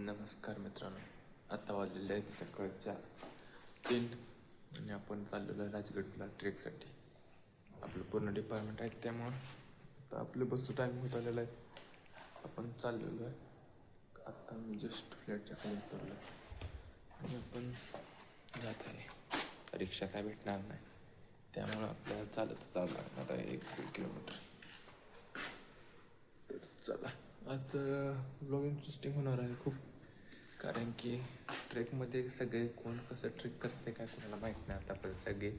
नमस्कार मित्रांनो, आता वाजलेले आहेत सकाळच्या 3 आणि आपण चाललेलो आहे राजगडला ट्रेकसाठी. आपलं पूर्ण डिपार्टमेंट आहे त्यामुळं आता आपले बसचं टाईम होत आलेला आहे. आपण चाललेलो आहे. आत्ता मी जस्ट फ्लॅटच्या खाली उतरलो आणि आपण जात आहे. रिक्षा काय भेटणार नाही त्यामुळं आपल्याला चालत जावं लागणार आहे 1-1.5 किलोमीटर. तर चला, आज ब्लॉग इंटरेस्टिंग होणार आहे खूप, कारण की ट्रेकमध्ये सगळे कोण कसं ट्रेक करते काय कोणाला माहीत नाही. आतापर्यंत सगळे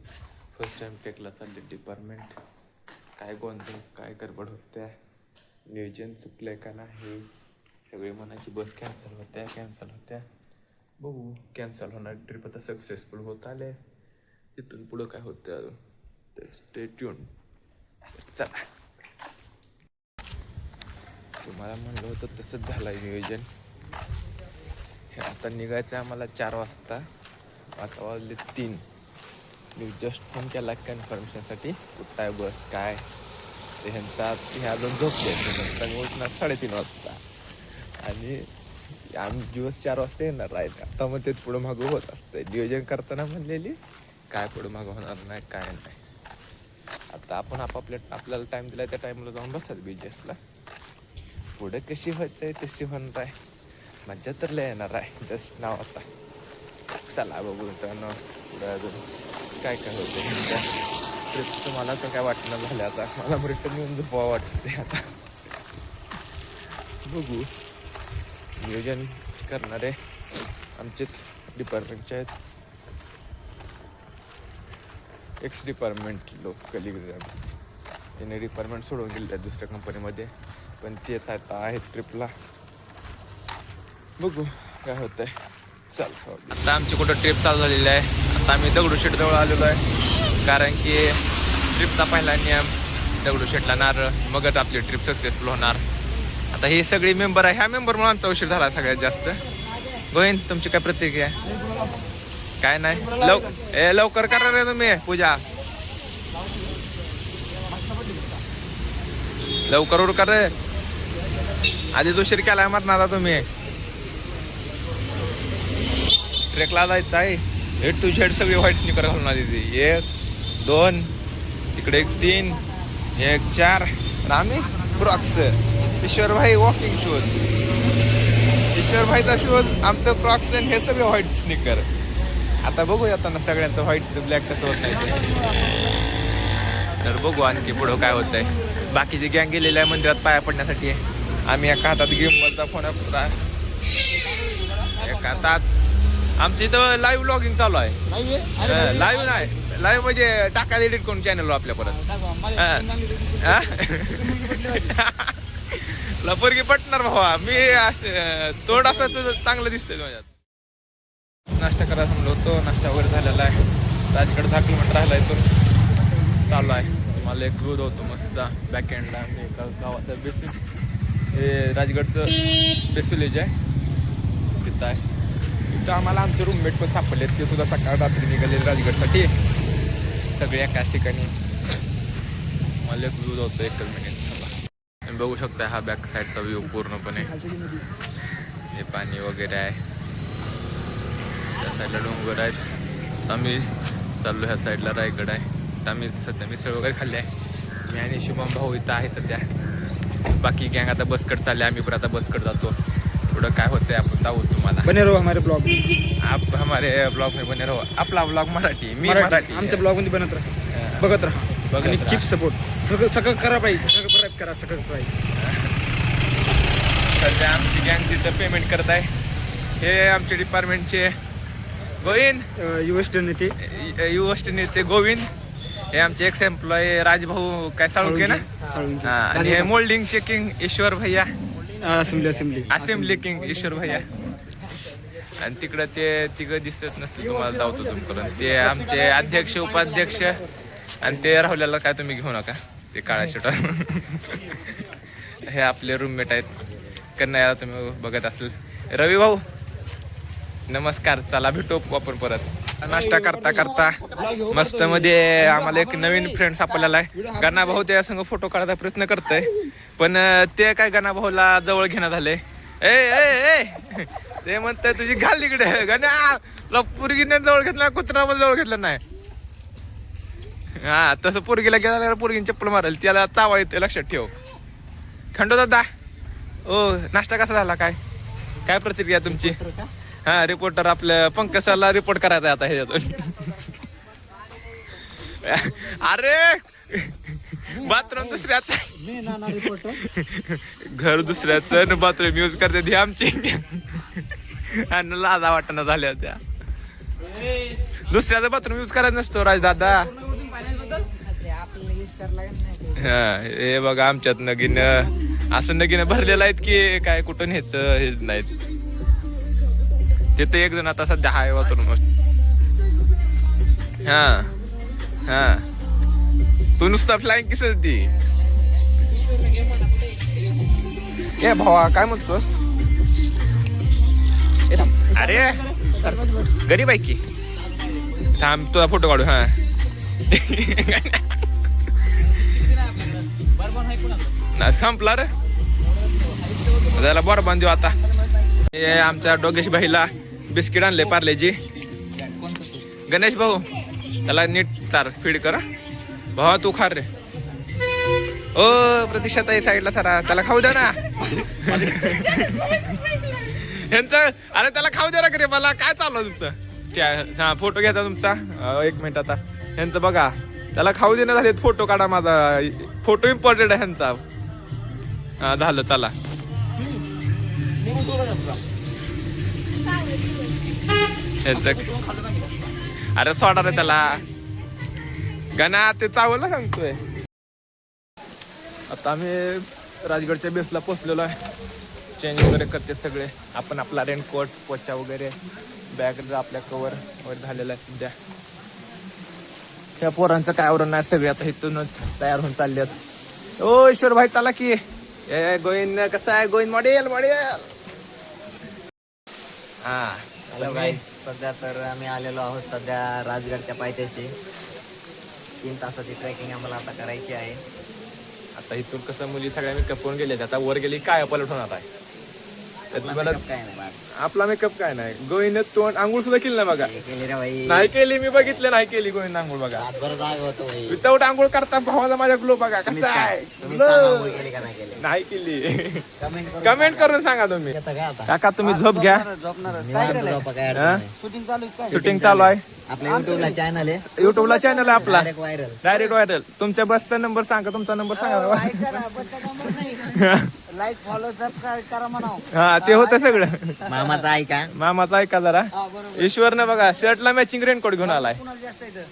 फर्स्ट टाईम ट्रेकला चालले. डिपार्टमेंट काय गोंधळ काय गडबड होत्या, नियोजन चुकलं का नाही, सगळे मनाची बस कॅन्सल होत्या. बघू कॅन्सल होणार ट्रिप आता सक्सेसफुल होत आले. तिथून पुढं काय होतं अजून, तर स्टे ट्यून. चला, तुम्हाला म्हणलं होतं तसंच झालं आहे नियोजन. हे आता निघायचं आहे आम्हाला 4 वाजता, आता वाजले 3. मी जस्ट फोन केला कन्फर्मेशनसाठी, कुठं आहे बस काय ते. हे अजून झोपले नंतर उठणार 3:30 वाजता आणि आम्ही दिवस 4 वाजता येणार आहे. आता मग ते पुढं मागं होत असतं. नियोजन करताना म्हणलेली काय पुढं मागं होणार नाही काय नाही. आता आपण आपल्याला टाईम दिला त्या टाईमला जाऊन बसतात बीचेसला. पुढे कशी व्हायचं आहे तशी होणार आहे. मजा तर लय येणार आहे. जस्ट नाव आता चला बघू त्यानं पुढे अजून काय काय होतं. ट्रिपचं मला तर काय वाटणं झालं. आता मला रिटर्न येऊन झोपावं वाटते. आता बघू, नियोजन करणारे आमचेच डिपार्टमेंटचे आहेत, एक्स डिपार्टमेंट लोक कलिग. त्याने डिपार्टमेंट सोडून गेले आहेत दुसऱ्या कंपनीमध्ये, पण तेच आता आहेत ट्रिपला. बघू काय होतं आहे. चल, आता आमची कुठं ट्रिप चालू झालेली आहे. आता आम्ही दगडूशेठजवळ आलेलो आहे, कारण की ट्रिपचा पहिला नियम दगडूशेठला नारळ, मगच आपली ट्रिप सक्सेसफुल होणार. आता हे सगळी मेंबर आहे, ह्या मेंबरमुळे आमचा उशीर झाला सगळ्यात जास्त. गोविंद, तुमची काय प्रतिक्रिया? काय नाही, लवकर करा रे तुम्ही पूजा, लवकर उर कर रे. आधीच उशीर केलाय मत ना तुम्ही. ट्रेकला जायचं आहे. A to Z सगळी व्हाईट स्निकर घालून आली ती. 1, 2, इकडे 3, 1, 4. आम्ही क्रॉक्स, ईश्वर भाई वॉकिंग शूज, ईश्वर भाईचा शूज, आमचं क्रॉक्स हे सगळे व्हाईट स्निकर. आता बघू येताना सगळ्यांचं व्हाईट ब्लॅक कसं होत नाही तर बघू आणखी पुढं काय होत आहे. बाकीची गँग गेलेली आहे मंदिरात पाया पडण्यासाठी. आम्ही एका हातात गिम्बलचा फोन, एका हातात आमची इथं लाईव्ह व्लॉगिंग चालू आहे. लाईव्ह नाही, लाईव्ह म्हणजे टाकायला एडिट करून चॅनलवर आपल्या परत. लपोरगी पटणार भावा, मी तोड असं तुझं चांगलं दिसतंय माझ्यात. नाश्ता करायला थांबलो होतो, नाश्ता वगैरे झालेला आहे. राजगड 10 किलोमीटर राहिला आहे, तो चालू आहे. मला एक दूध होतो मस्त बॅक एंडला. आणि एका गावाचं बेसिल, हे राजगडचं बेसिलेज आहे तिथं आहे. तिथं आम्हाला आमचे रूममेट पण सापडलेत, ते सुद्धा सकाळ रात्री निघाले राजगडसाठी सगळे एकाच ठिकाणी. मला एक दूध होतो 1 मिनिट. तुम्ही बघू शकता हा बॅक साईडचा व्ह्यू पूर्णपणे. हे पाणी वगैरे आहे, त्या साईडला डोंगर आहेत. आम्ही चाललो ह्या साईडला रायगड आहे. तर आम्ही सध्या मिसळ वगैरे खाल्ली आहे. मी आणि शुभम भाऊ इथं आहे सध्या. बाकी गँग आता बसकट चालले, आम्ही पण आता बसकट जातो. पुढं काय होतंय आपण दाखवू तुम्हाला. बने रहो हमारे ब्लॉग, आप हमारे ब्लॉग में बने रहो. आपला ब्लॉग मराठी, मी मराठी, आमच्या ब्लॉग मध्ये बनत राहा, बघत राहा आणि कीप सपोर्ट. सगळं करा पाहिजे, सगळं करा, सगळं पाहिजे. सध्या आमची गँग तिथं पेमेंट करत आहे. हे आमचे डिपार्टमेंटचे गोविंद, युवस्ट नेते गोविंद. हे आमचे एक्स एम्प्लॉय राजभाऊ काय साळुंके ना. आणि हे मोल्डिंग चेकिंग ईश्वर भैया, असेंब्ली किंग ईश्वर भैया. आणि तिकडं ते तिघं दिसत नसतील तुम्हाला, धावतो तुमकडून. ते आमचे अध्यक्ष उपाध्यक्ष. आणि ते राहुल्याला काय तुम्ही घेऊ नका, ते काळा शर्ट. हे आपले रूममेट आहेत. कन्हैयाला तुम्ही बघत असेल. रवी भाऊ नमस्कार. चला भेटू आपण परत. नाश्ता करता करता मस्त मध्ये आम्हाला एक नवीन फ्रेंड सापडलेला आहे. गणा भाऊ त्या संग फोटो काढायचा प्रयत्न करतोय, पण ते काय गणा भाऊला जवळ घेण्यात आले. ए ए ए ते म्हणताय तुझी घाल इकडे गण्या तुला पोरगीने जवळ घेतला कुत्रा पण जवळ घेतला नाही. हा तसं पोरगीला गेला पोरगीने चप्पल मारेल त्याला चावा येते लक्षात ठेव. खंडो दादा ओ नाश्ता कसा झाला काय काय प्रतिक्रिया तुमची? हा रिपोर्टर आपल्या पंकज सरला रिपोर्ट करायचा आता ह्याच्यातून. अरे बाथरूम दुसऱ्यात घर दुसऱ्याचं बाथरूम यूज करते ती आमची आणि लाजा वाटणं झाल्या त्या. दुसऱ्याचं बाथरूम यूज करायचं नसतो राजदादा. हा हे बघा आमच्यात नगीन असं नगीन भरलेलं आहेत की काय कुठं न्यायचं हेच नाहीत. तिथे एक जण आता सध्या हाय बाथरूम. हा हा तू नुसता फ्लाइंग किसच ती. ए भावा काय म्हणतोस? अरे गरीब आहे की थांब तुझा फोटो काढू. हा संपला रे त्याला बरं देऊ आता. हे आमच्या डोगेश भाईला बिस्किट आणले पार्लेजी. गणेश भाऊ त्याला नीट चार फीड करा भावा तू खा रे. ओ प्रतीक्षा ताई साईडला सरा त्याला खाऊ द्या ना. यांचं अरे त्याला खाऊ द्या रे मला काय चालू तुमचं. हा फोटो घ्यायचा तुमचा 1 मिनिट आता. यांचं बघा त्याला खाऊ देणं झाले फोटो काढा माझा फोटो इम्पॉर्टंट आहे ह्यांचा. हा झालं चला. अरे सोडा रे त्याला गणा ते चावलं सांगतोय. आता आम्ही राजगडच्या बेसला पोहोचलेलो आहे. चेंज वगैरे करते सगळे आपण आपला रेनकोट पोचा वगैरे बॅग आपल्या कवर वगैरे झालेला आहे सध्या. त्या पोरांचं काय आवरण नाही सगळे आता इथूनच तयार होऊन चाललेत. ओ ईश्वर भाई चला की गोविंद कसं आहे गोविंद मॉडेल मॉडेल. हा हॅलो गाईज सध्या तर आम्ही आलेलो आहोत सध्या राजगडच्या पायथ्याशी. 3 तासाची ट्रेकिंग आम्हाला आता करायची आहे. आता इथून कसं मुली सगळ्या मेकअप करून गेले आता वर गेली काय पलट होणार आहे. काय नाही बस. आपला मेकअप काय नाही. गोविंद तोंड आंघोळ सुद्धा केली नाही बघा. केली रे बाई नाही केली मी बघितलं नाही केली गोविंद आंघोळ बघा. रातभर जाग होतो बाई. विदाऊट आंघोळ करता भावाला माझ्या ग्लो बघा कसा आहे. तुम्ही सांगा आंघोळ केली का नाही केली. नाही केली कमेंट कमेंट करून सांगा तुम्ही. काय आता काका तुम्ही झोप घ्या. शूटिंग चालू आहे. आपल्या युट्यूबला चॅनल आहे. युट्यूबला चॅनल आहे आपला डायरेक्ट व्हायरल. Direct viral. तुमच्या बसचा नंबर सांगा तुमचा नंबर सांगा. लाईक फॉलो सबस्क्राईब करा म्हणाव. हा ते होतं सगळं. मामाचा आहे का मामाचा ऐका जरा. ईश्वरनं बघा शर्टला मॅचिंग रेनकोट घेऊन आलाय. कुणाला जास्त येतं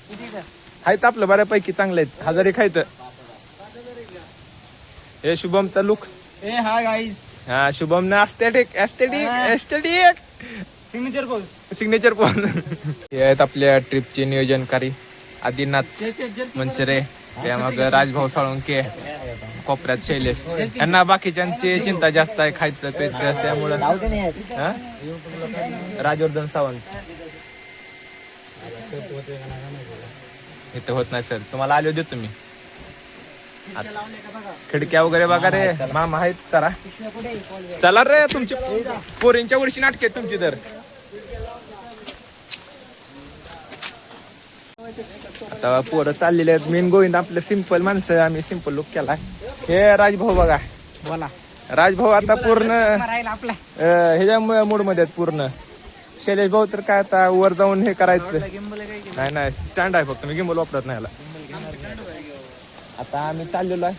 किती येतं? आहेत आपलं बऱ्यापैकी चांगले आहेत. 1000 एक आहेत. हे शुभमचा लुक. ए हा गाईस हा शुभम ना aesthetic aesthetic aesthetic signature pose. Signature पण. हे आहेत आपल्या ट्रिपचे नियोजनकारी आदिनाथ मनसरे. त्यामाग राजभाऊ साळुंके कोपऱ्यात शैलेश. यांना बाकीच्यांची चिंता जास्त आहे खायचं प्यायचं त्यामुळं. हा? राजवर्धन सावंत इथं होत नाही सर तुम्हाला आले देतो तुम्ही. खिडक्या वगैरे बघा रे मामा आहेत जरा. चला रे तुमची पोरींच्या वर्षी नाटक आहेत तुमची तर. आता पोरं चाललेले आहेत. मेन गोविंद आपलं सिंपल माणसं आम्ही सिंपल लुक केला. हे राजभाऊ बघा बोला राजभाऊ आता पूर्ण राहिला आपला ह्याच्या मूड मध्ये आहेत पूर्ण. शैलेश भाऊ तर काय आता वर जाऊन हे करायचं नाही नाही स्टँड आहे फक्त मी गिंबल वापरत नाही याला. आता आम्ही चाललेलो आहे.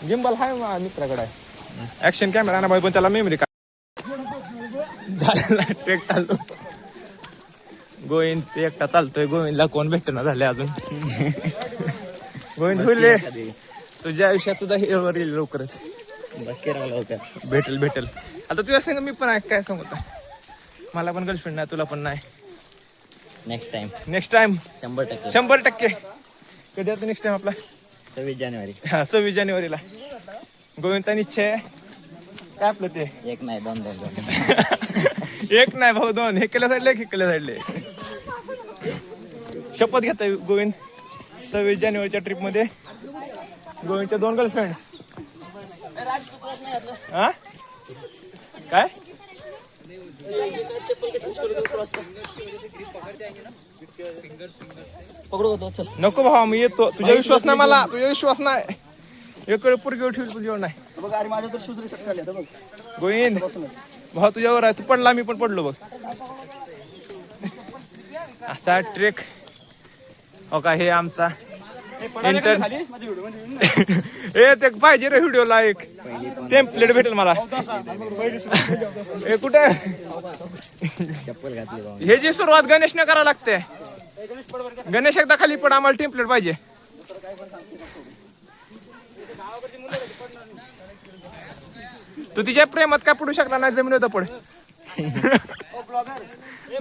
गिंबल आहे मित्राकडे आहे. ऍक्शन कॅमेरा ना भाई पण त्याला मेमरी झालेला ट्रेक चाललो. गोविंद ते एकटा चालतोय. गोविंदला कोण भेटना झाले अजून. गोविंद होईल तुझ्या आयुष्यात सुद्धा हिरोवर येईल लवकरच. भेटेल भेटेल. आता तुझ्या संग मी पण आहे काय सांगता. मला पण गर्लफ्रेंड नाही तुला पण नाही. Next time next time 100%. 100%. कधी आता नेक्स्ट टाइम आपला 26 जानेवारी. हा 26 जानेवारीला. गोविंदचा निश्चय आहे. काय आपलं ते एक नाही दोन एक नाही भाऊ 2. हे केल्या साईडले हे केल्या साईडले. शपथ घेताय गोविंद 26 जानेवारीच्या ट्रिप मध्ये गोविंदच्या 2 गर्लफ्रेंड. हा काय नको भावा मी येतो. तुझ्या विश्वास नाही मला, तुझ्या विश्वास नाही. इकडे पुरगी ठेवली तुझ्यावर नाही. बघ अरे माझ्या तर शूज रिसेट झाले बघ. गोविंद भाऊ तुझ्यावर आहे. तू पडला मी पण पडलो बघ. असा ट्रेक हो का. हे आमचा इंटर हे ते पाहिजे रे व्हिडिओला एक टेम्पलेट भेटेल मला. हे कुठे हे जी सुरुवात गणेशने करावं लागते. गणेश एकदा खाली पड आम्हाला टेम्पलेट पाहिजे. तू तिच्या प्रेमात काय पडू शकला नाही जमीन होता पड.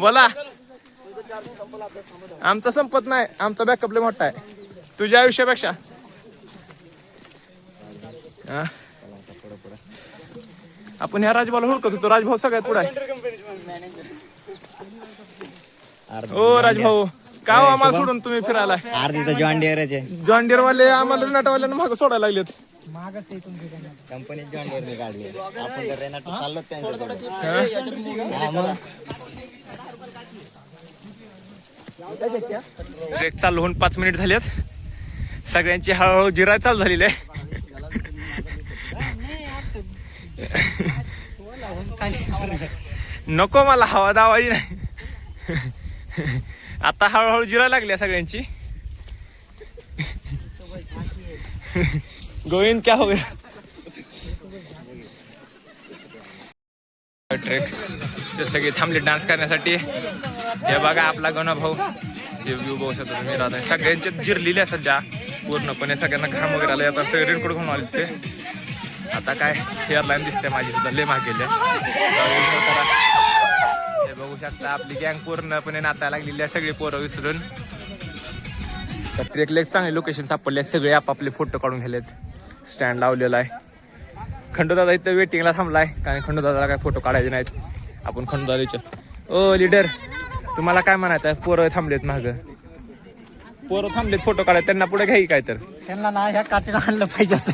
बोला आमचा संपत नाही. आमचा बॅकअप लय मोठा आहे तुझ्या आयुष्यापेक्षा. आपण ह्या राजभाऊला हुडकत होतो. राजभाऊ सगळ्यात पुढे आहे. ओ राजभाऊ का हो आम्हाला सोडून तुम्ही फिरायला. अर्धी तर जॉन डिअरचे जॉन डिअर वाले आम्हाला रेनाटवाल्यांना मागं सोडायला लागलेत. कंपनी जॉन डिअरने काढली. आपण तर रेनाट चाललो त्यांच्याकडे. ट्रेक चालू होऊन 5 मिनिट झालेत. सगळ्यांची हळूहळू जिराय चालू झालेली आहे. नको मला हवा दावाई नाही. आता हळूहळू जिराय लागली सगळ्यांची. गोविंद क्या हो गया. ट्रेक ते सगळे थांबले डान्स करण्यासाठी. हे बघा आपला गणा भाऊ. हे व्ह्यू बघू शकता तुम्ही. राहता सगळ्यांचे जिरलेले आहे सध्या पूर्णपणे. सगळ्यांना घाम वगैरे आले. आता सगळे रेनकोट घेऊन आले ते. आता काय हेअरलाईन दिसते माझी सुद्धा लय महाग गेले. हे बघू शकता आपली गँग पूर्णपणे नाचायला लागलेली आहे. सगळे पोरं विसरून. तर ट्रेकला एक चांगले लोकेशन सापडले. सगळे आपापले फोटो काढून गेलेत. स्टँड लावलेला आहे. खंडूदादा इथं वेटिंगला थांबलाय कारण खंडूदादाला काय फोटो काढायचे नाहीत. आपण खंडूदादाच्या ओ लीडर तुम्हाला काय म्हणायचं आहे. पोरं थांबलेत माग. पोरं थांबलेत फोटो काढायचे. त्यांना पुढे घ्याई काय तर त्यांना ना ह्या काठीला आणलं पाहिजे असं.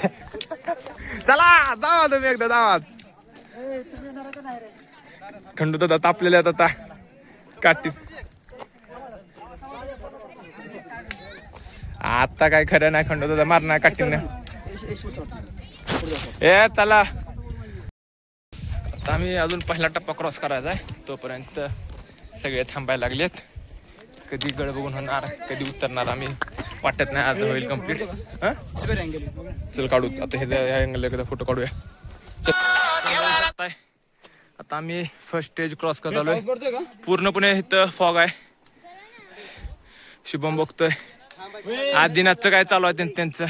चला दावा तुम्ही एकदा दावा. खंडूदादा तापलेले आहेत आता काठी. आता काय खरं नाही. खंडूदादा मारणार काठीने. ए चला आता आम्ही अजून पहिला टप्पा क्रॉस करायचा आहे. तोपर्यंत सगळे थांबायला लागलेत. कधी गड बघून होणार कधी उतरणार आम्ही वाटत नाही. आता होईल कम्प्लीट. चल काढू आता हे अँगल एकदा फोटो काढूया. आता आम्ही फर्स्ट स्टेज क्रॉस करत आलोय. पूर्णपणे इथं फॉग आहे. शुभम बघतोय आदिनाथचं काय चालू आहे त्यांचं.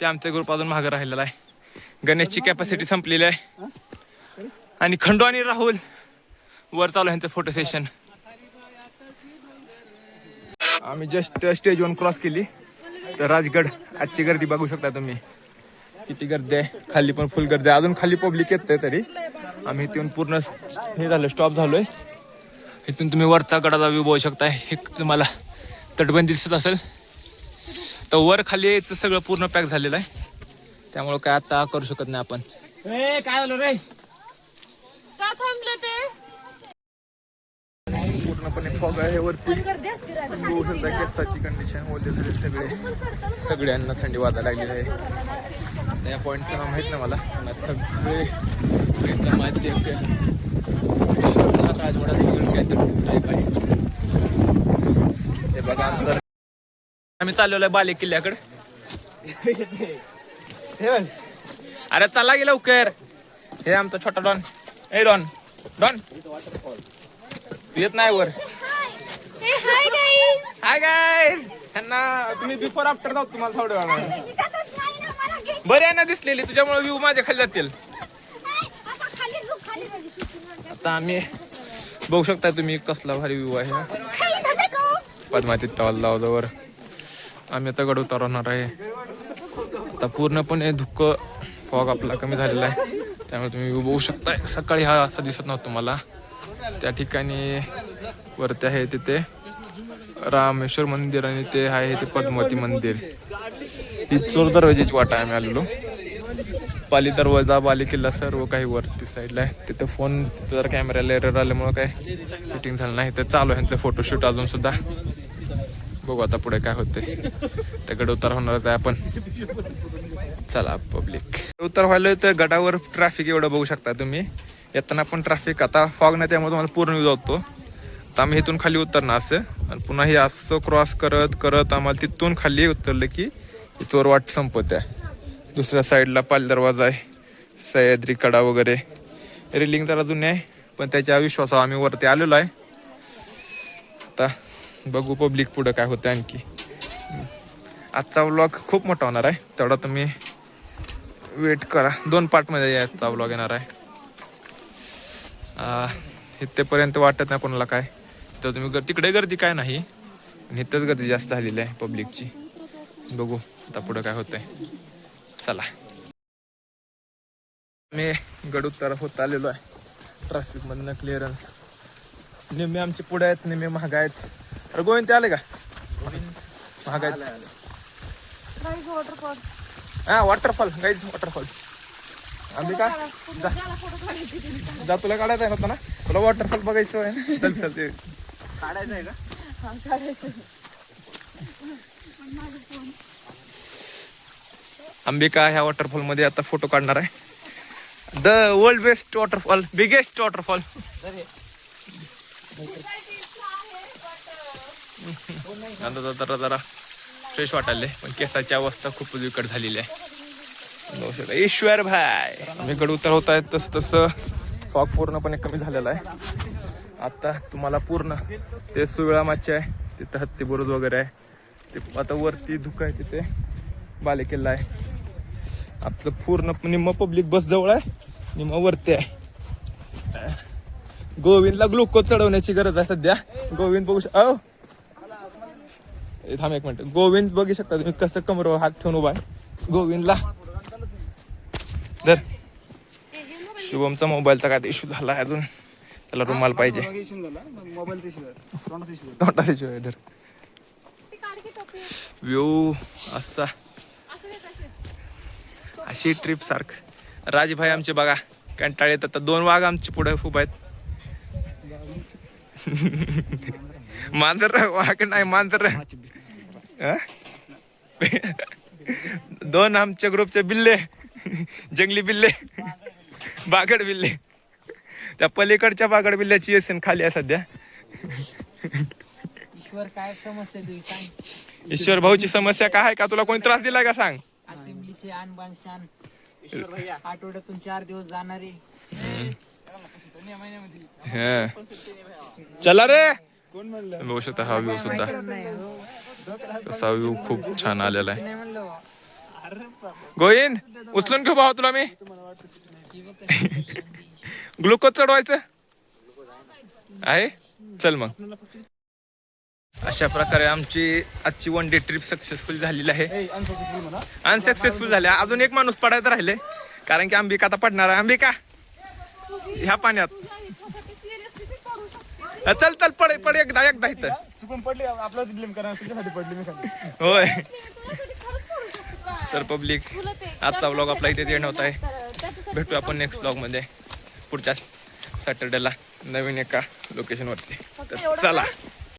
ते आमचा ग्रुप अजून मागं राहिलेला आहे. गणेशची कॅपॅसिटी संपलेली आहे. आणि खंडू आणि राहुल वर चालू आहे फोटो सेशन. आम्ही जस्ट स्टेज 1 क्रॉस केली. तर राजगड आजची गर्दी बघू शकता तुम्ही. किती गर्दी आहे. खाली पण फुल गर्दी आहे. अजून खाली पब्लिक येतंय तरी. आम्ही इथून पूर्ण हे झालं स्टॉप झालोय. इथून तुम्ही वरचा गडाचा व्ह्यू बघू शकता. हे तुम्हाला तटबंदी दिसत असेल. तर वर खाली यायचं सगळं पूर्ण पॅक झालेलं आहे. त्यामुळे काय आता करू शकत नाही आपण. काय झालं रे का थांबले ते. पूर्णपणे फॉग आहे वरती. बघू शकता केसाची कंडिशन ओले झाले सगळे. सगळ्यांना थंडी वाजायला लागलेली आहे. या पॉईंटचं नाव माहित नाही मला. सगळे एकदम माहिती राजवाड्यात हे बघा. आम्ही चाललेलो आहे बाले किल्ल्याकडे. अरे चला गेला लवकर. हे आमचा छोटा डॉन. ए डॉन डॉन येत नाही वर. Hi guys. त्यांना तुम्ही बिफोर आफ्टर जाऊ तुम्हाला थोड्या वेळा. बरे आहे ना दिसलेली तुझ्यामुळे व्ह्यू माझ्या खाली जातील. आता आम्ही बघू शकता तुम्ही कसला भारी व्ह्यू आहे. पद्मातीत तवालावर आम्ही आता गड उतरवणार आहे. आता पूर्णपणे धुक्क फॉग आपला कमी झालेला आहे. त्यामुळे तुम्ही बघू शकता. सकाळी हा असा दिसत नव्हता मला. त्या ठिकाणी वरती आहे तिथे रामेश्वर मंदिर आणि ते आहे ते पद्मावती मंदिर. ही चोर दरवाजाची वाट आहे. आम्ही आलेलो पाली दरवाजा बाली किल्ला सर्व काही वरती साईडला आहे. तिथं फोन जर कॅमेऱ्याला एरर आल्यामुळं काय शूटिंग झालं नाही. तर चालू आहे ह्यांचं फोटोशूट अजून सुद्धा. बघू आता पुढे काय होते. त्याकडे उतार होणार आहे आपण. चला पब्लिक उतार व्हायला तर गटावर ट्रॅफिक एवढं बघू शकता तुम्ही. येताना पण ट्रॅफिक आता फॉग नाही त्यामुळे तुम्हाला पूर्ण व्ह्यू जातो. तर आम्ही इथून खाली उतरणार असं आणि पुन्हा हे असं क्रॉस करत करत आम्हाला तिथून खाली उतरलं की इथवर वाट संपत आहे. दुसऱ्या साईडला पाल दरवाजा आहे, सह्याद्री कडा वगैरे. रेलिंग जरा जुने आहे पण त्याच्या विश्वासावर आम्ही वरती आलेलो आहे. आता बघू पब्लिक पुढं काय होतं आणखी. आजचा व्लॉग खूप मोठा होणार आहे तेवढा तुम्ही वेट करा. 2 पार्टमध्ये आजचा व्लॉग येणार आहे. इथेपर्यंत वाटत नाही कोणाला काय. तर तुम्ही तिकडे गर्दी काय नाही, इथंच गर्दी जास्त झालेली आहे पब्लिकची. बघू आता पुढं काय होतंय. चला मी गड उत्तर होत आलेलो आहे. ट्रॅफिक मधनं क्लिअरन्स निम्मे आमचे पुढे आहेत, निम्मे महाग आहेत. अरे गोविंद ते आले का? महाग आहेत. वॉटरफॉल हा वॉटरफॉल गाईज वॉटरफॉल. आम्ही का जा तुला काढायचं आहे ना तुला वॉटरफॉल बघायचं आहे ना. चल चल ते काढायचं आहे का? अंबिका ह्या वॉटरफॉल मध्ये आता फोटो काढणार आहे. The world best waterfall, biggest waterfall. जरा जरा फ्रेश वाटायले पण केसाची अवस्था खूपच विकट झालेली आहे. ईश्वर भाई आम्ही गड उतर होत आहेत तसं तसं फॉग पूर्णपणे कमी झालेला आहे. आता तुम्हाला पूर्ण ते सुविळा माची आहे, तिथं हत्ती बुरुज वगैरे आहे. ते आता वरती धुकं आहे, तिथे बाले किल्ला आहे. आपलं पूर्ण निम्म पब्लिक बस जवळ आहे, निम्म वरती आहे. गोविंदला ग्लुकोज चढवण्याची गरज आहे सध्या. गोविंद बघू थांब एक मिनिट. गोविंद बघू शकता तुम्ही कसं कमरेवर हात ठेवून उभा आहे. गोविंदला धर. शुभमचा मोबाईलचा काय इश्यू झाला अजून, त्याला रुमाल पाहिजे. तोंडाचा इश्यू आहे. धर व्यू असा अशी ट्रिप सारखं. राजभाई आमचे बघा कंटाळे येतात. आता 2 वाघ आमचे पुढे खूप आहेत. मांजर वाघ नाही मांजर. 2 आमच्या ग्रुपचे बिल्ले, जंगली बिल्ले, बागड बिल्ले. त्या पलीकडच्या बागड बिल्ल्याची येसन खाली आहे सध्या. ईश्वर काय समस्या तुझी सांग. ईश्वर भाऊची समस्या काय आहे का? तुला कोणी त्रास दिलाय का सांग. असेंब्लीचे आणबाण शान आठवड्यातून 4 दिवस जाणारे. चला रे. बघू शकता हा व्ह्यू सुद्धा तसा व्ह्यू खूप छान आलेला आहे. गोविंद उचलून घेऊ भाऊ तुला मी. ग्लुकोज चढवायचं आहे. चल मग अशा प्रकारे आमची आजची 1 डे ट्रिप सक्सेसफुल झालेली आहे. अनसक्सेसफुल झाली. अजून एक माणूस पडायचं राहिले कारण की अंबिका आता पडणार आहे. अंबिका ह्या पाण्यात चल चल पड पड एकदा इथं चुकून पडली आपलाच ब्लेम करा. तुझ्यासाठी पडली मी सांगतो. होय. तर पब्लिक आजचा व्लॉग आपला इथे एंड होत आहे. भेटू आपण नेक्स्ट व्लॉग मध्ये पुढच्या सॅटर्डेला नवीन एका लोकेशनवरती. तर चला.